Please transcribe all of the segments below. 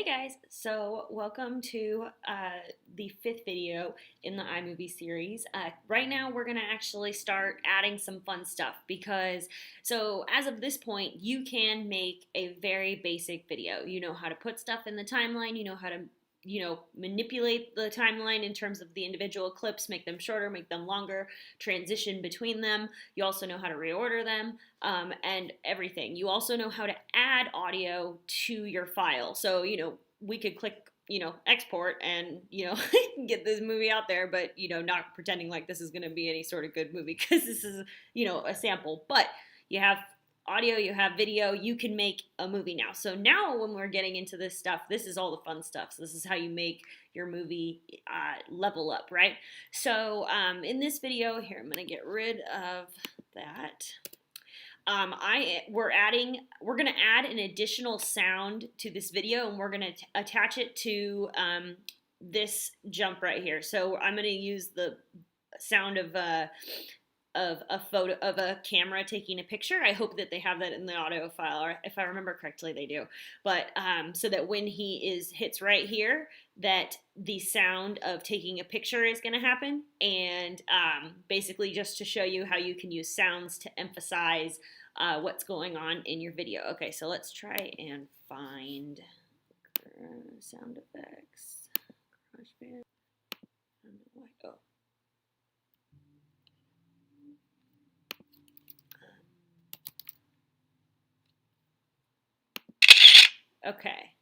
Guys, so welcome to the fifth video in the iMovie series. Right now we're going to actually start adding some fun stuff because, as of this point, you can make a very basic video. You know how to put stuff in the timeline, you know how to manipulate the timeline in terms of the individual clips, make them shorter, make them longer, transition between them. You also know how to reorder them and everything. You also know how to add audio to your file. So, we could click, export and, get this movie out there, but, not pretending like this is going to be any sort of good movie because this is, a sample. But you have audio, you have video, you can make a movie now. So now when we're getting into this stuff, this is all the fun stuff. So this is how you make your movie level up, right? So in this video here, I'm going to get rid of that. We're going to add an additional sound to this video, and we're going to attach it to this jump right here. So I'm going to use the sound of a photo of a camera taking a picture. I hope that they have that in the audio file, or if I remember correctly, they do. But so that when he hits right here, that the sound of taking a picture is going to happen, and basically just to show you how you can use sounds to emphasize what's going on in your video. Okay, so let's try and find sound effects. GarageBand. Oh. Okay,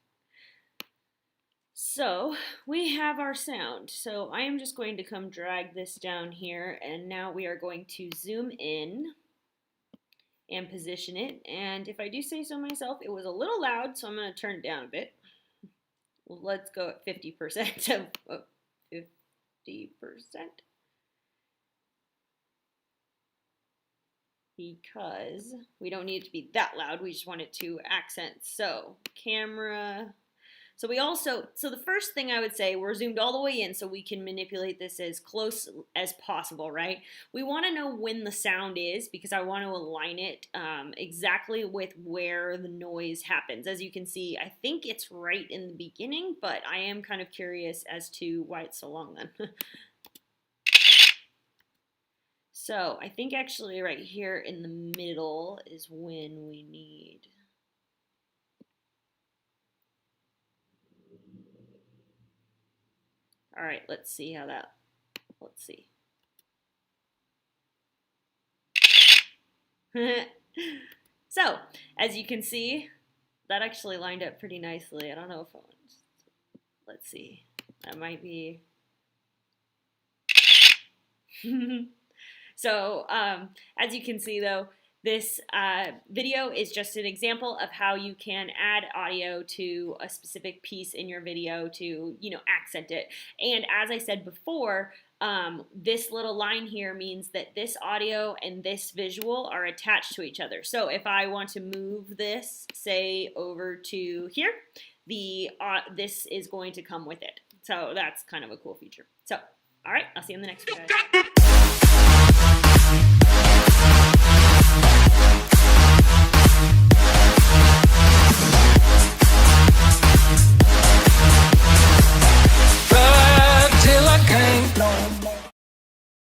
so we have our sound. So I am just going to come drag this down here, and now we are going to zoom in and position it. And if I do say so myself, it was a little loud, so I'm going to turn it down a bit. Well, let's go at 50% of 50%. Because we don't need it to be that loud, we just want it to accent. So camera. So the first thing I would say, we're zoomed all the way in so we can manipulate this as close as possible, right? We want to know when the sound is because I want to align it exactly with where the noise happens. As you can see, I think it's right in the beginning, but I am kind of curious as to why it's so long then. So I think actually right here in the middle is when we need. All right, let's see. So as you can see, that actually lined up pretty nicely. I don't know if I want to, let's see. That might be. So as you can see though, this video is just an example of how you can add audio to a specific piece in your video to, accent it. And as I said before, this little line here means that this audio and this visual are attached to each other. So if I want to move this, say, over to here, this is going to come with it. So that's kind of a cool feature. So, all right, I'll see you in the next video.